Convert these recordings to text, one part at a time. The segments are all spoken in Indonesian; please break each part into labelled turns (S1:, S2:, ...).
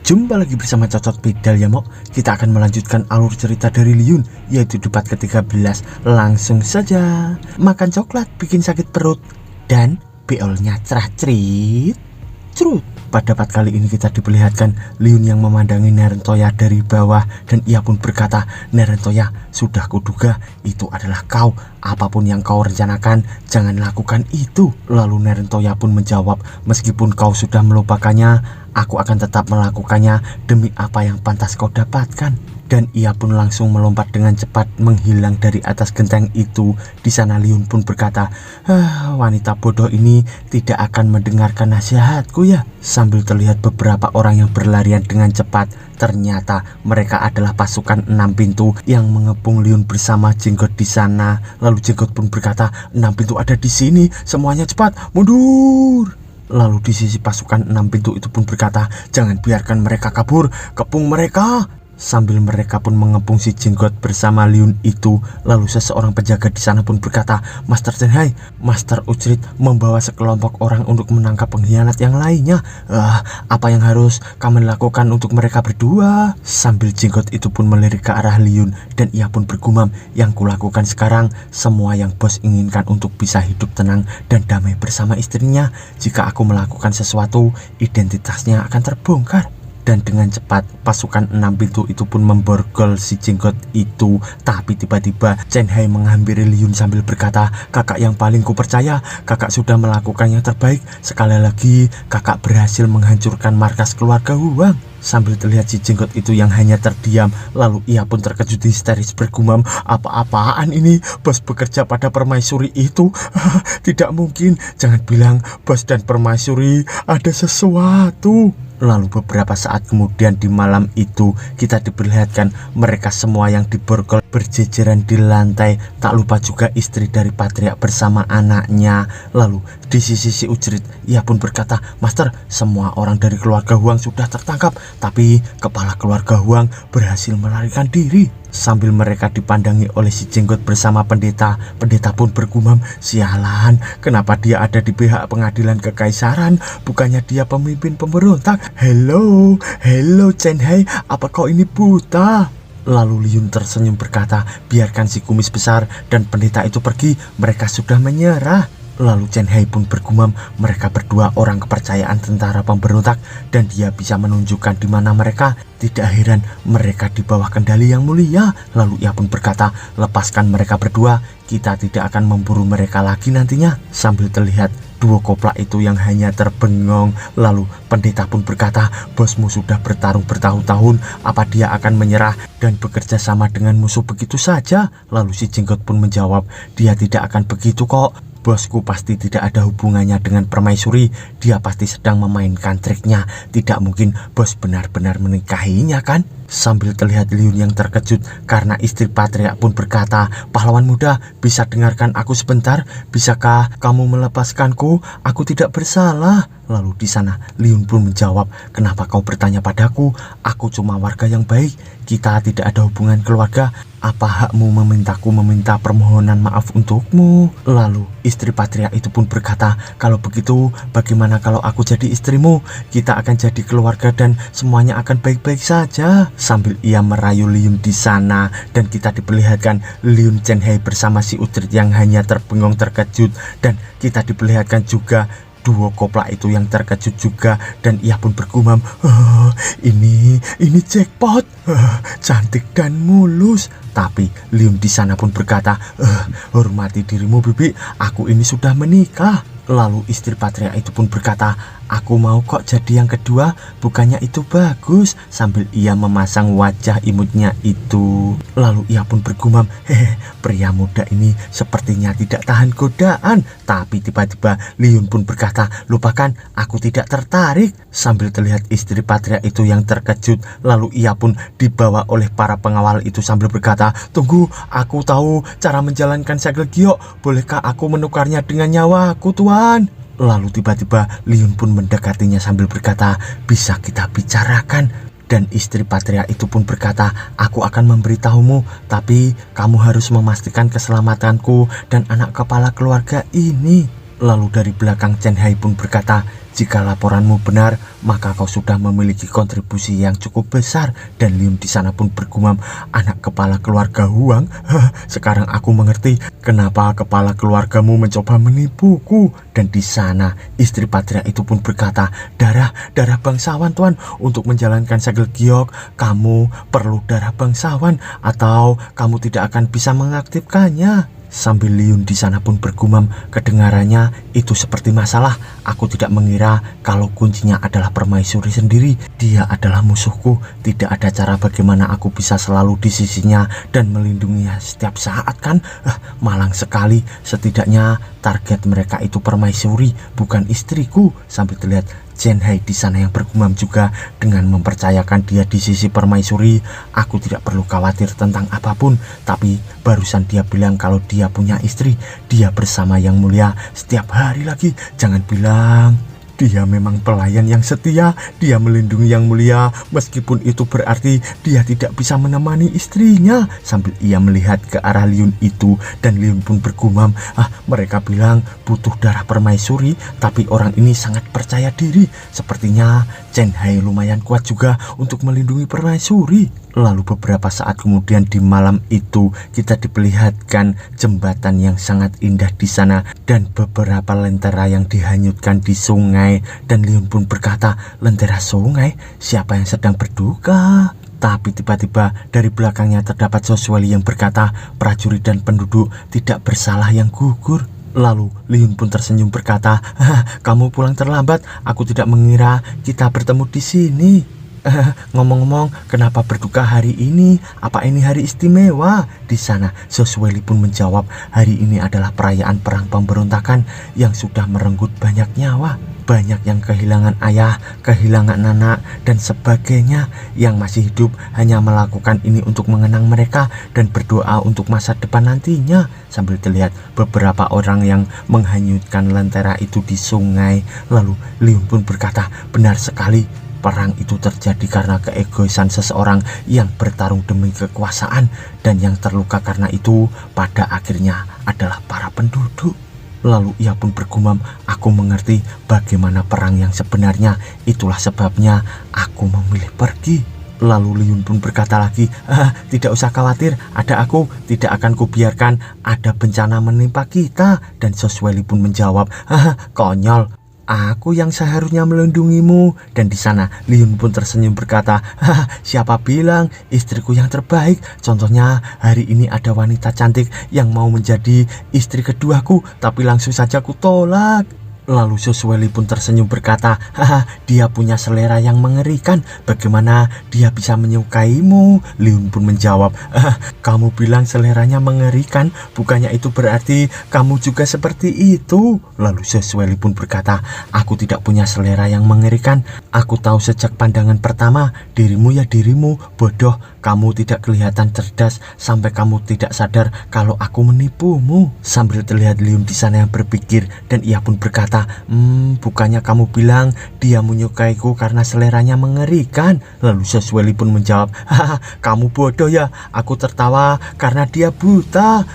S1: Jumpa lagi bersama Cocot Pedal ya Mok. Kita akan melanjutkan alur cerita dari Liun, yaitu debat ke-13. Langsung saja. Makan coklat bikin sakit perut, dan beolnya cerah-cerit. Cerut. Pada part kali ini kita diperlihatkan Liun yang memandangi Nerentoya dari bawah, dan ia pun berkata, "Nerentoya, sudah kuduga itu adalah kau. Apapun yang kau rencanakan, jangan lakukan itu." Lalu Nerentoya pun menjawab, "Meskipun kau sudah melupakannya, aku akan tetap melakukannya demi apa yang pantas kau dapatkan." Dan ia pun langsung melompat dengan cepat menghilang dari atas genteng itu. Di sana Liun pun berkata, wanita bodoh ini tidak akan mendengarkan nasihatku ya." Sambil terlihat beberapa orang yang berlarian dengan cepat. Ternyata mereka adalah pasukan 6 pintu yang mengepung Liun bersama Jenggot di sana. Lalu Jenggot pun berkata, "6 pintu ada di sini, semuanya cepat mundur." Lalu di sisi pasukan 6 pintu itu pun berkata, "Jangan biarkan mereka kabur, kepung mereka." Sambil mereka pun mengepung si Jenggot bersama Liun itu. Lalu seseorang penjaga di sana pun berkata, "Master Chen-hai, Master Ucrit membawa sekelompok orang untuk menangkap pengkhianat yang lainnya. Apa yang harus kami lakukan untuk mereka berdua?" Sambil Jenggot itu pun melirik ke arah Liun, dan ia pun bergumam, "Yang kulakukan sekarang semua yang bos inginkan untuk bisa hidup tenang dan damai bersama istrinya. Jika aku melakukan sesuatu, identitasnya akan terbongkar." Dan dengan cepat pasukan 6 pintu itu pun memborgol si Jenggot itu. Tapi tiba-tiba Chen-hai menghampiri Liun sambil berkata, "Kakak yang paling kupercaya, kakak sudah melakukan yang terbaik. Sekali lagi kakak berhasil menghancurkan markas keluarga Huang." Sambil terlihat si Jenggot itu yang hanya terdiam. Lalu ia pun terkejut histeris bergumam, "Apa-apaan ini? Bos bekerja pada permaisuri itu? Tidak mungkin, jangan bilang bos dan permaisuri ada sesuatu." Lalu beberapa saat kemudian di malam itu kita diperlihatkan mereka semua yang diborgol berjejeran di lantai. Tak lupa juga istri dari Patriark bersama anaknya. Lalu di sisi si Ucrit, ia pun berkata, "Master, semua orang dari keluarga Huang sudah tertangkap, tapi kepala keluarga Huang berhasil melarikan diri." Sambil mereka dipandangi oleh si Jenggot bersama pendeta, pendeta pun bergumam, "Sialan, kenapa dia ada di pihak pengadilan kekaisaran? Bukannya dia pemimpin pemberontak? Hello Chen-hai, apa kau ini buta?" Lalu Liun tersenyum berkata, "Biarkan si kumis besar dan pendeta itu pergi, mereka sudah menyerah." Lalu Chen-hai pun bergumam, "Mereka berdua orang kepercayaan tentara pemberontak, dan dia bisa menunjukkan di mana mereka. Tidak heran mereka di bawah kendali yang mulia." Lalu ia pun berkata, "Lepaskan mereka berdua, kita tidak akan memburu mereka lagi nantinya." Sambil terlihat duo koplak itu yang hanya terbengong. Lalu pendeta pun berkata, "Bosmu sudah bertarung bertahun-tahun, apa dia akan menyerah dan bekerja sama dengan musuh begitu saja?" Lalu si Jenggot pun menjawab, "Dia tidak akan begitu kok. Bosku pasti tidak ada hubungannya dengan permaisuri. Dia pasti sedang memainkan triknya. Tidak mungkin bos benar-benar menikahinya kan?" Sambil terlihat Liun yang terkejut karena istri Patriark pun berkata, "Pahlawan muda, bisa dengarkan aku sebentar? Bisakah kamu melepaskanku? Aku tidak bersalah." Lalu di sana Liun pun menjawab, "Kenapa kau bertanya padaku? Aku cuma warga yang baik. Kita tidak ada hubungan keluarga. Apa hakmu memintaku meminta permohonan maaf untukmu?" Lalu istri Patriark itu pun berkata, "Kalau begitu bagaimana kalau aku jadi istrimu? Kita akan jadi keluarga dan semuanya akan baik-baik saja." Sambil ia merayu Liun di sana, dan kita diperlihatkan Liun Chen-hai bersama si Ucrit yang hanya terbengong terkejut, dan kita diperlihatkan juga duo koplak itu yang terkejut juga, dan ia pun bergumam, ini jackpot, cantik dan mulus." Tapi Liun di sana pun berkata, "Hormati dirimu bibi, aku ini sudah menikah." Lalu istri Patriark itu pun berkata, "Aku mau kok jadi yang kedua, bukannya itu bagus?" Sambil ia memasang wajah imutnya itu. Lalu ia pun bergumam, pria muda ini sepertinya tidak tahan godaan." Tapi tiba-tiba Liun pun berkata, "Lupakan, aku tidak tertarik." Sambil terlihat istri Patriark itu yang terkejut. Lalu ia pun dibawa oleh para pengawal itu sambil berkata, "Tunggu, aku tahu cara menjalankan segel giok. Bolehkah aku menukarnya dengan nyawaku, Tuan?" Lalu tiba-tiba Liun pun mendekatinya sambil berkata, "Bisa kita bicarakan?" Dan istri Patriark itu pun berkata, "Aku akan memberitahumu, tapi kamu harus memastikan keselamatanku dan anak kepala keluarga ini." Lalu dari belakang Chen Hai pun berkata, jika laporanmu benar, maka kau sudah memiliki kontribusi yang cukup besar. Dan Liun di sana pun bergumam, anak kepala keluarga Huang. Sekarang aku mengerti kenapa kepala keluargamu mencoba menipuku. Dan di sana istri Patria itu pun berkata, darah bangsawan tuan. Untuk menjalankan segel giok, kamu perlu darah bangsawan atau kamu tidak akan bisa mengaktifkannya. Sambil Liun di sana pun bergumam, kedengarannya itu seperti masalah. Aku tidak mengira kalau kuncinya adalah permaisuri sendiri. Dia adalah musuhku. Tidak ada cara bagaimana aku bisa selalu di sisinya dan melindunginya setiap saat kan. Malang sekali. Setidaknya target mereka itu permaisuri, bukan istriku. Sambil terlihat Chen Hai di sana yang bergumam juga dengan mempercayakan dia di sisi permaisuri. Aku tidak perlu khawatir tentang apapun. Tapi barusan dia bilang kalau dia punya istri, dia bersama Yang Mulia setiap hari lagi. Jangan bilang dia memang pelayan yang setia. Dia melindungi Yang Mulia meskipun itu berarti dia tidak bisa menemani istrinya. Sambil ia melihat ke arah Liun itu, dan Liun pun bergumam, mereka bilang butuh darah permaisuri, tapi orang ini sangat percaya diri. Sepertinya Chen Hai lumayan kuat juga untuk melindungi permaisuri. Lalu beberapa saat kemudian di malam itu kita diperlihatkan jembatan yang sangat indah di sana dan beberapa lentera yang dihanyutkan di sungai. Dan Liun pun berkata, lentera sungai? Siapa yang sedang berduka? Tapi tiba-tiba dari belakangnya terdapat Sosweli yang berkata, prajurit dan penduduk tidak bersalah yang gugur. Lalu Liun pun tersenyum berkata, kamu pulang terlambat. Aku tidak mengira kita bertemu di sini. Ngomong-ngomong, kenapa berduka hari ini? Apa ini hari istimewa? Di sana Sosweli pun menjawab, hari ini adalah perayaan perang pemberontakan yang sudah merenggut banyak nyawa. Banyak yang kehilangan ayah, kehilangan anak, dan sebagainya. Yang masih hidup hanya melakukan ini untuk mengenang mereka dan berdoa untuk masa depan nantinya. Sambil terlihat beberapa orang yang menghanyutkan lentera itu di sungai. Lalu Liun pun berkata, benar sekali. Perang itu terjadi karena keegoisan seseorang yang bertarung demi kekuasaan, dan yang terluka karena itu pada akhirnya adalah para penduduk. Lalu ia pun bergumam, aku mengerti bagaimana perang yang sebenarnya. Itulah sebabnya aku memilih pergi. Lalu Liun pun berkata lagi, tidak usah khawatir, ada aku. Tidak akan kubiarkan ada bencana menimpa kita. Dan Sosweli pun menjawab, konyol, aku yang seharusnya melindungimu. Dan di sana Liun pun tersenyum berkata, siapa bilang istriku yang terbaik? Contohnya hari ini ada wanita cantik yang mau menjadi istri keduaku, tapi langsung saja ku tolak. Lalu Sosweli pun tersenyum berkata, dia punya selera yang mengerikan. Bagaimana dia bisa menyukaimu? Liun pun menjawab, kamu bilang seleranya mengerikan, bukannya itu berarti kamu juga seperti itu? Lalu Sosweli pun berkata, aku tidak punya selera yang mengerikan. Aku tahu sejak pandangan pertama, dirimu ya dirimu, bodoh. Kamu tidak kelihatan cerdas sampai kamu tidak sadar kalau aku menipumu. Sambil terlihat Liun di sana yang berpikir, dan ia pun berkata, bukannya kamu bilang dia menyukaiku karena seleranya mengerikan? Lalu Sosweli pun menjawab, kamu bodoh ya, aku tertawa karena dia buta.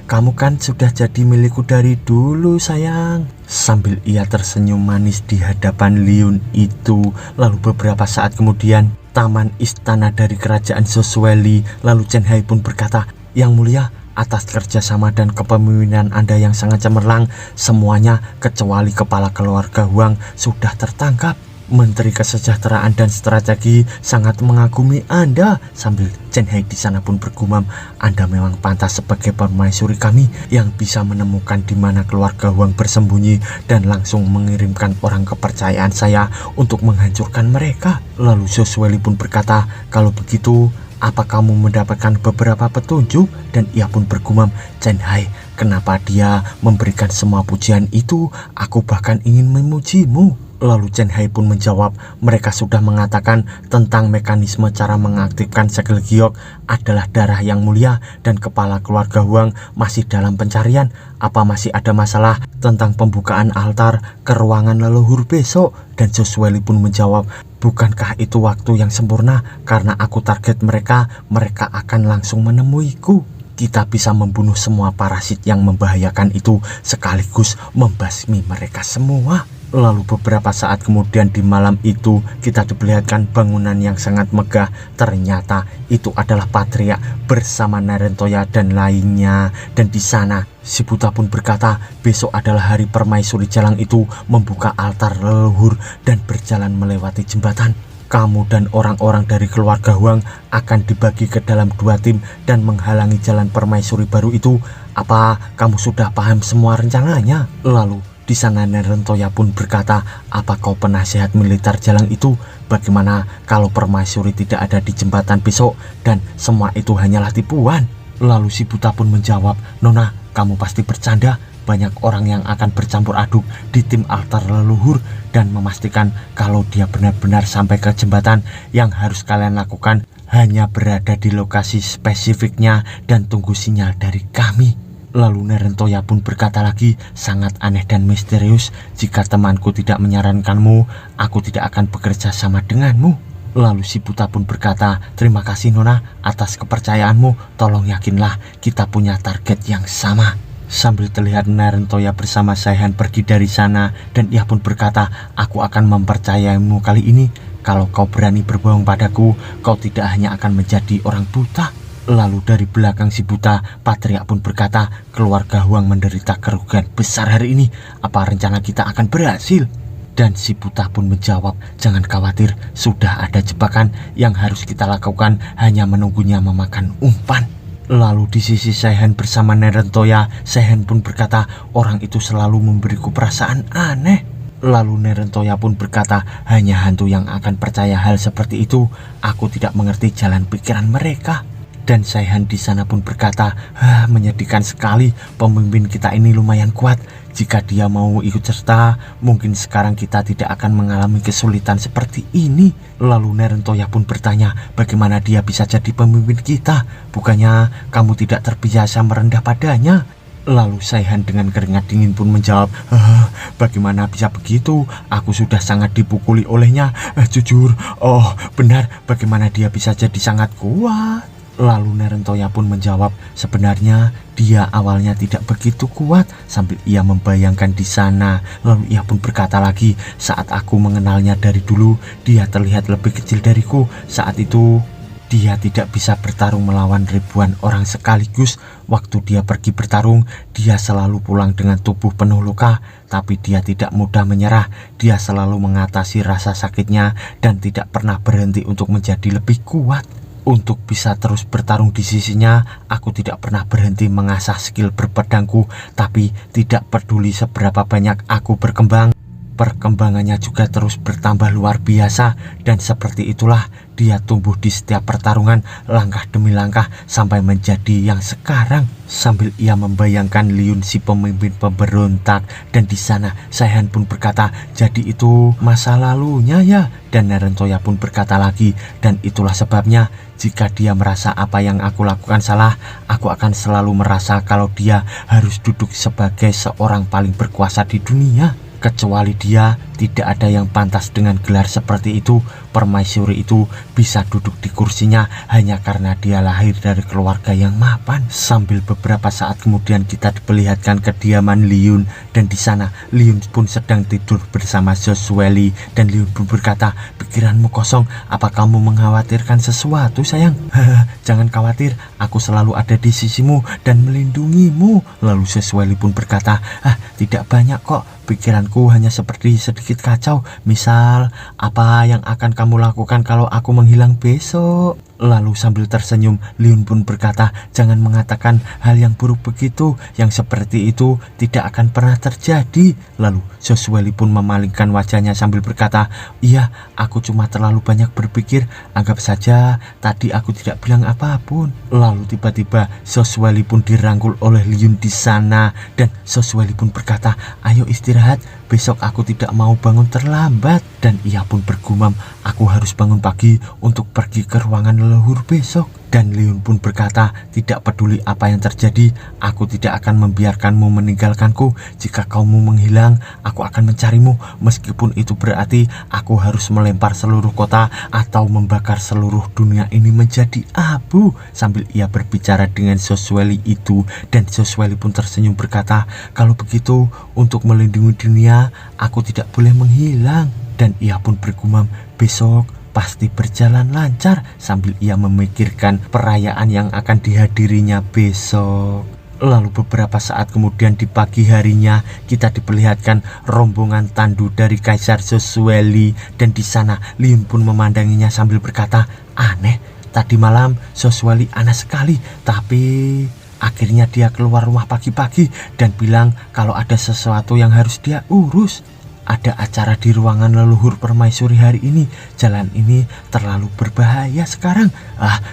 S1: Kamu kan sudah jadi milikku dari dulu sayang. Sambil ia tersenyum manis di hadapan Liun itu. Lalu beberapa saat kemudian taman istana dari kerajaan Sosweli. Lalu Chen Hai pun berkata, Yang Mulia, atas kerjasama dan kepemimpinan Anda yang sangat cemerlang, semuanya kecuali kepala keluarga Huang sudah tertangkap. Menteri Kesejahteraan dan Strategi sangat mengagumi Anda. Sambil Chen Hai di sana pun bergumam, Anda memang pantas sebagai permaisuri kami yang bisa menemukan di mana keluarga Huang bersembunyi dan langsung mengirimkan orang kepercayaan saya untuk menghancurkan mereka. Lalu Sosweli pun berkata, kalau begitu apa kamu mendapatkan beberapa petunjuk? Dan ia pun bergumam, Chen Hai, kenapa dia memberikan semua pujian itu? Aku bahkan ingin memujimu. Lalu Chen Hai pun menjawab, mereka sudah mengatakan tentang mekanisme cara mengaktifkan segel giok adalah darah Yang Mulia, dan kepala keluarga Huang masih dalam pencarian. Apa masih ada masalah tentang pembukaan altar ke ruangan leluhur besok? Dan Sosweli pun menjawab, bukankah itu waktu yang sempurna? Karena aku target mereka akan langsung menemuiku. kita bisa membunuh semua parasit yang membahayakan itu sekaligus membasmi mereka semua. Lalu beberapa saat kemudian di malam itu kita diperlihatkan bangunan yang sangat megah. Ternyata itu adalah Patria bersama Narentoya dan lainnya. Dan di sana si buta pun berkata besok adalah hari permaisuri jalang itu membuka altar leluhur dan berjalan melewati jembatan. Kamu dan orang-orang dari keluarga Huang akan dibagi ke dalam 2 tim dan menghalangi jalan permaisuri baru itu. Apa kamu sudah paham semua rencananya? Lalu di sana Narentoya pun berkata, apa kau penasehat militer jalang itu? Bagaimana kalau permaisuri tidak ada di jembatan besok dan semua itu hanyalah tipuan? Lalu si buta pun menjawab, Nona, kamu pasti bercanda. Banyak orang yang akan bercampur aduk di tim altar leluhur dan memastikan kalau dia benar-benar sampai ke jembatan. Yang harus kalian lakukan hanya berada di lokasi spesifiknya dan tunggu sinyal dari kami. Lalu Narentoya pun berkata lagi, sangat aneh dan misterius. Jika temanku tidak menyarankanmu, aku tidak akan bekerja sama denganmu. Lalu si buta pun berkata, terima kasih Nona atas kepercayaanmu. Tolong yakinlah kita punya target yang sama. Sambil terlihat Narentoya bersama Saihan pergi dari sana dan ia pun berkata, aku akan mempercayaimu kali ini. Kalau kau berani berbohong padaku, kau tidak hanya akan menjadi orang buta. Lalu dari belakang si buta, Patria pun berkata, keluarga Huang menderita kerugian besar hari ini. Apa rencana kita akan berhasil? Dan si buta pun menjawab, jangan khawatir, sudah ada jebakan. Yang harus kita lakukan hanya menunggunya memakan umpan. Lalu di sisi Saihan bersama Narentoya, Saihan pun berkata, orang itu selalu memberiku perasaan aneh. Lalu Narentoya pun berkata, hanya hantu yang akan percaya hal seperti itu. Aku tidak mengerti jalan pikiran mereka. Dan Saihan di sana pun berkata, menyedihkan sekali, pemimpin kita ini lumayan kuat. Jika dia mau ikut serta, mungkin sekarang kita tidak akan mengalami kesulitan seperti ini. Lalu Narentoya pun bertanya, bagaimana dia bisa jadi pemimpin kita? Bukannya kamu tidak terbiasa merendah padanya? Lalu Saihan dengan keringat dingin pun menjawab, bagaimana bisa begitu? Aku sudah sangat dipukuli olehnya. Jujur, benar, bagaimana dia bisa jadi sangat kuat? Lalu Narentoya pun menjawab, sebenarnya dia awalnya tidak begitu kuat. Sambil ia membayangkan di sana. Lalu ia pun berkata lagi, saat aku mengenalnya dari dulu, dia terlihat lebih kecil dariku. Saat itu dia tidak bisa bertarung melawan ribuan orang sekaligus. Waktu dia pergi bertarung, dia selalu pulang dengan tubuh penuh luka. Tapi dia tidak mudah menyerah. Dia selalu mengatasi rasa sakitnya dan tidak pernah berhenti untuk menjadi lebih kuat. Untuk bisa terus bertarung di sisinya, aku tidak pernah berhenti mengasah skill berpedangku. Tapi tidak peduli seberapa banyak aku berkembang, perkembangannya juga terus bertambah luar biasa. Dan seperti itulah dia tumbuh di setiap pertarungan, langkah demi langkah sampai menjadi yang sekarang. Sambil ia membayangkan Liun si pemimpin pemberontak. Dan di sana Saihan pun berkata, jadi itu masa lalunya ya? Dan Narentoya pun berkata lagi, dan itulah sebabnya jika dia merasa apa yang aku lakukan salah, aku akan selalu merasa kalau dia harus duduk sebagai seorang paling berkuasa di dunia. Kecuali dia, tidak ada yang pantas dengan gelar seperti itu. Permaisuri itu bisa duduk di kursinya hanya karena dia lahir dari keluarga yang mapan. Sambil beberapa saat kemudian kita diperlihatkan kediaman Liun. Dan di sana Liun pun sedang tidur bersama Josueli. Dan Liun pun berkata, pikiranmu kosong, apa kamu mengkhawatirkan sesuatu sayang? Jangan khawatir, aku selalu ada di sisimu dan melindungimu. Lalu Josueli pun berkata, tidak banyak kok, pikiranku hanya seperti sedikit kacau. Misal, apa yang akan kamu lakukan kalau aku menghilang besok? Lalu sambil tersenyum, Liun pun berkata, jangan mengatakan hal yang buruk begitu. Yang seperti itu tidak akan pernah terjadi. Lalu Josueli pun memalingkan wajahnya sambil berkata, iya, aku cuma terlalu banyak berpikir. Anggap saja tadi aku tidak bilang apapun. Lalu tiba-tiba Josueli pun dirangkul oleh Liun di sana. Dan Josueli pun berkata, ayo istirahat, besok aku tidak mau bangun terlambat. Dan ia pun bergumam, aku harus bangun pagi untuk pergi ke ruangan leluhur besok. Dan Liun pun berkata, tidak peduli apa yang terjadi, aku tidak akan membiarkanmu meninggalkanku. Jika kamu menghilang, aku akan mencarimu. Meskipun itu berarti aku harus melempar seluruh kota atau membakar seluruh dunia ini menjadi abu. Sambil ia berbicara dengan Soswelly itu, dan Soswelly pun tersenyum berkata, kalau begitu untuk melindungi dunia, aku tidak boleh menghilang. Dan ia pun bergumam, besok pasti berjalan lancar, sambil ia memikirkan perayaan yang akan dihadirinya besok. Lalu beberapa saat kemudian di pagi harinya kita diperlihatkan rombongan tandu dari Kaisar Soswelly, dan di sana Liun pun memandanginya sambil berkata, aneh, tadi malam Soswelly aneh sekali, tapi akhirnya dia keluar rumah pagi-pagi dan bilang kalau ada sesuatu yang harus dia urus. Ada acara di ruangan leluhur permaisuri hari ini. Jalan ini terlalu berbahaya sekarang.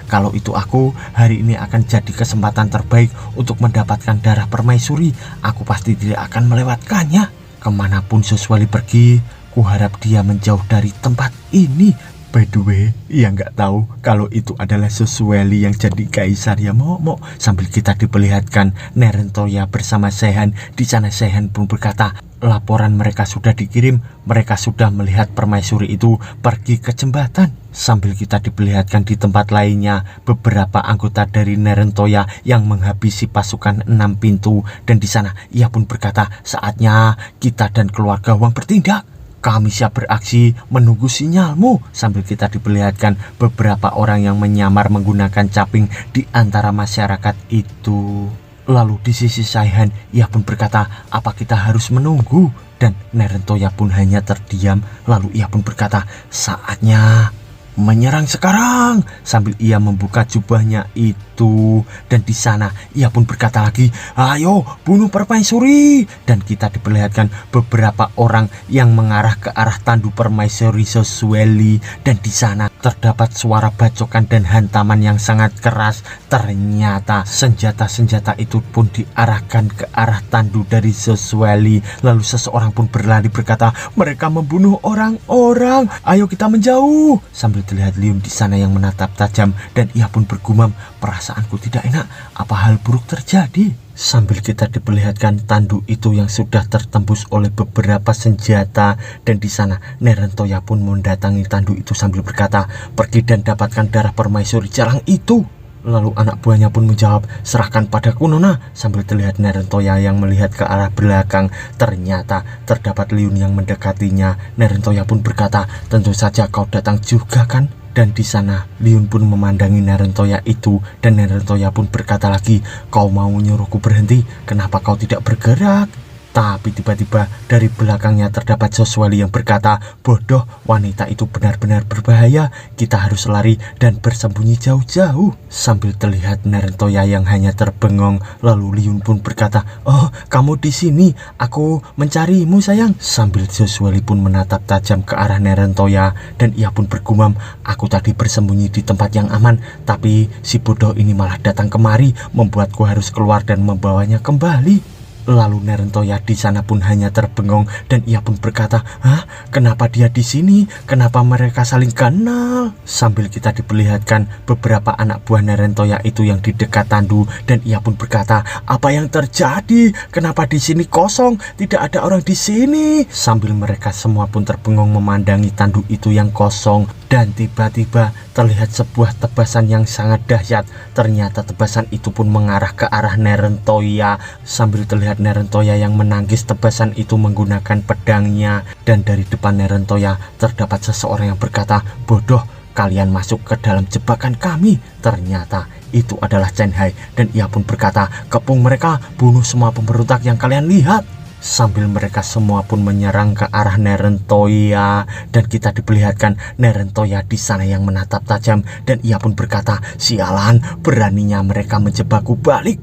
S1: Kalau itu aku, hari ini akan jadi kesempatan terbaik untuk mendapatkan darah permaisuri. Aku pasti tidak akan melewatkannya. Kemanapun Soswelly pergi, kuharap dia menjauh dari tempat ini. By the way, ia nggak tahu kalau itu adalah Soswelly yang jadi kaisar ya Momo. Sambil kita diperlihatkan Nerentoya bersama Sehan. Di sana Sehan pun berkata, laporan mereka sudah dikirim, mereka sudah melihat permaisuri itu pergi ke jembatan. Sambil kita diperlihatkan di tempat lainnya beberapa anggota dari Nerentoya yang menghabisi pasukan 6 pintu, dan di sana ia pun berkata, saatnya kita dan keluarga Wang bertindak. Kami siap beraksi menunggu sinyalmu. Sambil kita diperlihatkan beberapa orang yang menyamar menggunakan caping di antara masyarakat itu. Lalu di sisi Saihan, ia pun berkata, apa kita harus menunggu? Dan Nerentoya pun hanya terdiam. Lalu ia pun berkata, saatnya menyerang sekarang. Sambil ia membuka jubahnya itu, dan di sana ia pun berkata lagi, ayo bunuh permaisuri. Dan kita diperlihatkan beberapa orang yang mengarah ke arah tandu permaisuri Soswelly, dan di sana terdapat suara bacokan dan hantaman yang sangat keras. Ternyata senjata-senjata itu pun diarahkan ke arah tandu dari Soswelly. Lalu seseorang pun berlari berkata, mereka membunuh orang-orang, ayo kita menjauh. Sambil terlihat Liun di sana yang menatap tajam, dan ia pun bergumam, perasaanku tidak enak, apa hal buruk terjadi? Sambil kita diperlihatkan tandu itu yang sudah tertembus oleh beberapa senjata, dan di sana Nerentoya pun mendatangi tandu itu sambil berkata, pergi dan dapatkan darah permaisuri jarang itu. Lalu anak buahnya pun menjawab, serahkan padaku Nona. Sambil terlihat Nerentoya yang melihat ke arah belakang, ternyata terdapat Liun yang mendekatinya. Nerentoya pun berkata, tentu saja kau datang juga kan? Dan di sana Liun pun memandangi Nerentoya itu, dan Nerentoya pun berkata lagi, kau mau nyuruhku berhenti, kenapa kau tidak bergerak? Tapi tiba-tiba dari belakangnya terdapat Soswelly yang berkata, bodoh, wanita itu benar-benar berbahaya, kita harus lari dan bersembunyi jauh-jauh. Sambil terlihat Nerentoya yang hanya terbengong, lalu Liun pun berkata, oh kamu di sini, aku mencarimu sayang. Sambil Soswelly pun menatap tajam ke arah Nerentoya, dan ia pun bergumam, aku tadi bersembunyi di tempat yang aman, tapi si bodoh ini malah datang kemari, membuatku harus keluar dan membawanya kembali. Lalu Nerentoya di sana pun hanya terbengong, dan ia pun berkata, hah, kenapa dia di sini? Kenapa mereka saling kenal? Sambil kita diperlihatkan beberapa anak buah Nerentoya itu yang di dekat tandu, dan ia pun berkata, apa yang terjadi? Kenapa di sini kosong? Tidak ada orang di sini. Sambil mereka semua pun terbengong memandangi tandu itu yang kosong, dan tiba-tiba terlihat sebuah tebasan yang sangat dahsyat. Ternyata tebasan itu pun mengarah ke arah Nerentoya. Sambil terlihat Nerentoya yang menangkis tebasan itu menggunakan pedangnya, dan dari depan Nerentoya terdapat seseorang yang berkata, bodoh, kalian masuk ke dalam jebakan kami. Ternyata itu adalah Chen Hai, dan ia pun berkata, kepung mereka, bunuh semua pemberontak yang kalian lihat. Sambil mereka semua pun menyerang ke arah Nerentoya, dan kita diperlihatkan Nerentoya di sana yang menatap tajam, dan ia pun berkata, sialan, beraninya mereka menjebakku balik.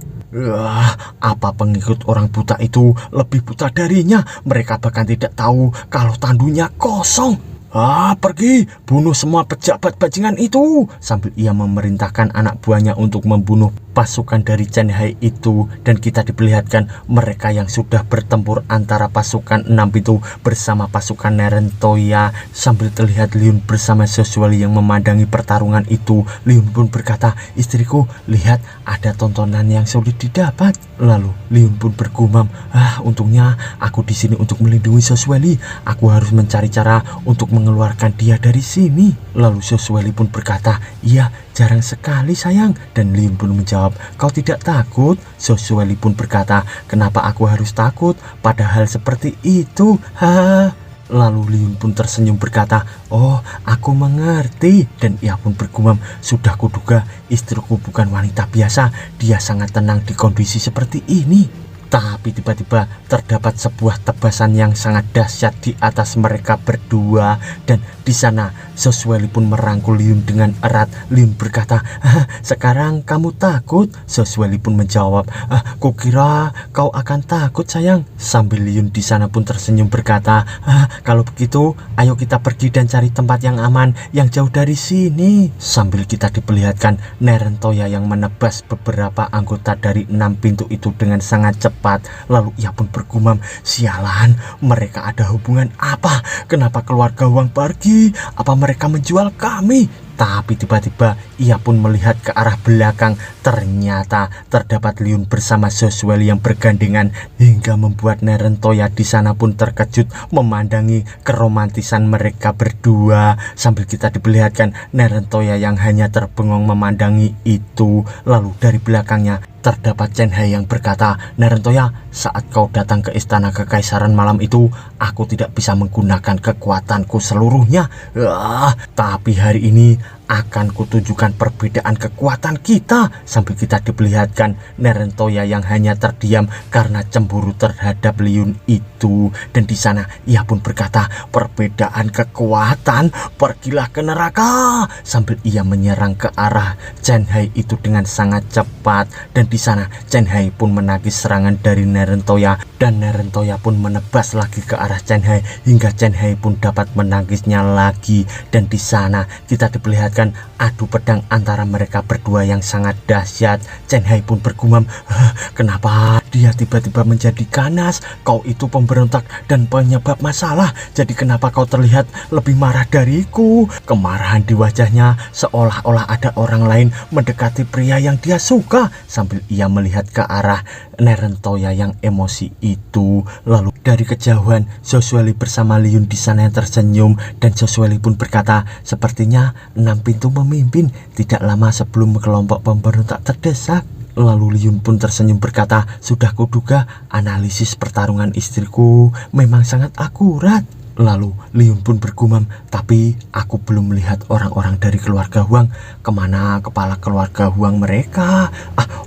S1: Apa pengikut orang buta itu lebih buta darinya? Mereka bahkan tidak tahu kalau tandunya kosong. Pergi, bunuh semua pejabat bajingan itu. Sambil ia memerintahkan anak buahnya untuk membunuh pasukan dari Chen Hai itu, dan kita diperlihatkan mereka yang sudah bertempur antara pasukan 6 pintu bersama pasukan Nerentoya. Sambil terlihat Liun bersama Soswali yang memandangi pertarungan itu, Liun pun berkata, "Istriku, lihat ada tontonan yang sulit didapat." Lalu Liun pun bergumam, untungnya aku di sini untuk melindungi Soswali. Aku harus mencari cara untuk mengeluarkan dia dari sini." Lalu Soswali pun berkata, "Iya, jarang sekali sayang." Dan Liun pun menjawab, "Kau tidak takut?" Soswali pun berkata, "Kenapa aku harus takut? Padahal seperti itu." Lalu Liun pun tersenyum berkata, "Oh, aku mengerti." Dan ia pun bergumam, "Sudah kuduga istriku bukan wanita biasa. Dia sangat tenang di kondisi seperti ini." Tapi tiba-tiba terdapat sebuah tebasan yang sangat dahsyat di atas mereka berdua, dan di sana Soswali pun merangkul Liun dengan erat. Liun berkata, "Sekarang kamu takut?" Soswali pun menjawab, "Kukira kau akan takut sayang." Sambil Liun di sana pun tersenyum berkata, "Kalau begitu ayo kita pergi dan cari tempat yang aman, yang jauh dari sini." Sambil kita diperlihatkan Nerentoya yang menebas beberapa anggota dari 6 pintu itu dengan sangat cepat. Lalu ia pun bergumam, "Sialan, mereka ada hubungan apa? Kenapa keluarga Wang pergi? Apa mereka menjual kami?" Tapi tiba-tiba ia pun melihat ke arah belakang. Ternyata terdapat Liun bersama Soswali yang bergandengan, hingga membuat Nerentoya di sana pun terkejut memandangi keromantisan mereka berdua. Sambil kita diperlihatkan Nerentoya yang hanya terbengong memandangi itu. Lalu dari belakangnya terdapat Chen Hai yang berkata, "Nerentoya, saat kau datang ke istana kekaisaran malam itu, aku tidak bisa menggunakan kekuatanku seluruhnya. Tapi hari ini akan kutunjukkan perbedaan kekuatan kita." Sambil kita diperlihatkan Nerentoya yang hanya terdiam karena cemburu terhadap Liun itu. Dan di sana ia pun berkata, "Perbedaan kekuatan, pergilah ke neraka." Sambil ia menyerang ke arah Chen Hai itu dengan sangat cepat. Dan di sana Chen Hai pun menagih serangan dari Nerentoya, dan Nerentoya pun menebas lagi ke arah Chen Hai hingga Chen Hai pun dapat menangisnya lagi. Dan di sana kita diperlihatkan adu pedang antara mereka berdua yang sangat dahsyat. Chen Hai pun bergumam, "Kenapa dia tiba-tiba menjadi ganas? Kau itu pemberontak dan penyebab masalah. Jadi kenapa kau terlihat lebih marah dariku?" Kemarahan di wajahnya seolah-olah ada orang lain mendekati pria yang dia suka. Sambil ia melihat ke arah Nerentoya yang emosi itu. Lalu dari kejauhan Soswali bersama Liun di sana yang tersenyum, dan Soswali pun berkata, "Sepertinya 6 pintu memimpin tidak lama sebelum kelompok pemberontak terdesak." Lalu Liun pun tersenyum berkata, "Sudah kuduga analisis pertarungan istriku memang sangat akurat." Lalu Liun pun bergumam, "Tapi aku belum melihat orang-orang dari keluarga Huang. Kemana kepala keluarga Huang mereka?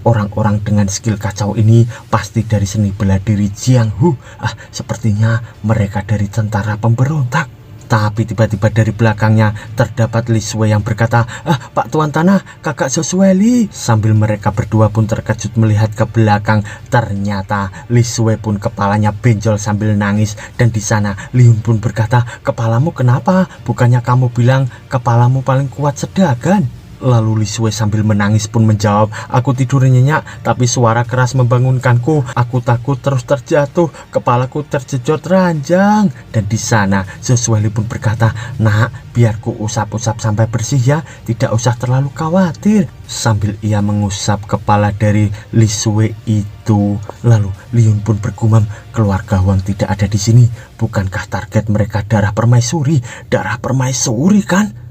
S1: Orang-orang dengan skill kacau ini pasti dari seni bela diri Jianghu. Sepertinya mereka dari tentara pemberontak." Tapi tiba-tiba dari belakangnya terdapat Li Shui yang berkata, "Pak Tuan Tanah, kakak Soswali." Sambil mereka berdua pun terkejut melihat ke belakang. Ternyata Li Shui pun kepalanya benjol sambil nangis. Dan di sana Liun pun berkata, "Kepalamu kenapa? Bukannya kamu bilang kepalamu paling kuat sedagan?" Lalu Li Shui sambil menangis pun menjawab, "Aku tidur nyenyak, tapi suara keras membangunkanku. Aku takut terus terjatuh, kepalaku terjejot ranjang." Dan di sana Soswali pun berkata, "Nak, biar ku usap-usap sampai bersih ya, tidak usah terlalu khawatir." Sambil ia mengusap kepala dari Li Shui itu. Lalu Liun pun bergumam, "Keluarga Huang tidak ada di sini. Bukankah target mereka darah permaisuri? Darah permaisuri kan?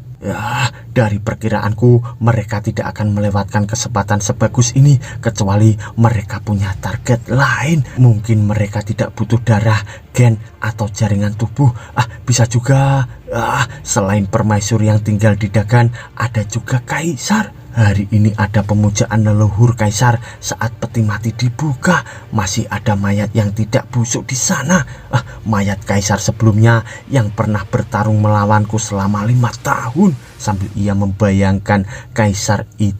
S1: Dari perkiraanku mereka tidak akan melewatkan kesempatan sebagus ini kecuali mereka punya target lain. Mungkin mereka tidak butuh darah, gen, atau jaringan tubuh. Bisa juga selain permaisuri yang tinggal di Dagan, ada juga kaisar. Hari ini ada pemujaan leluhur kaisar. Saat peti mati dibuka, masih ada mayat yang tidak busuk di sana. Mayat kaisar sebelumnya yang pernah bertarung melawanku selama 5 tahun." Sambil ia membayangkan kaisar itu.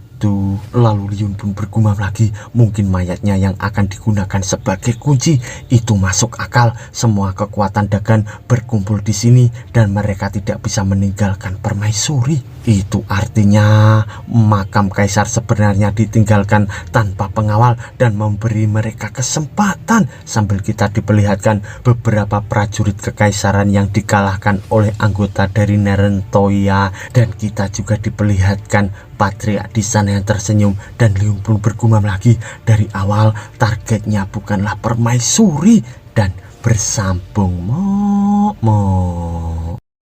S1: Lalu Liun pun bergumam lagi, "Mungkin mayatnya yang akan digunakan sebagai kunci. Itu masuk akal. Semua kekuatan Dagan berkumpul di sini dan mereka tidak bisa meninggalkan permaisuri." Itu artinya makam kaisar sebenarnya ditinggalkan tanpa pengawal dan memberi mereka kesempatan, sambil kita diperlihatkan beberapa prajurit kekaisaran yang dikalahkan oleh anggota dari Nerentoia, dan kita juga diperlihatkan Patriark di sana yang tersenyum. Dan Liyun pun bergumam lagi, dari awal targetnya bukanlah permaisuri, dan bersambung mo.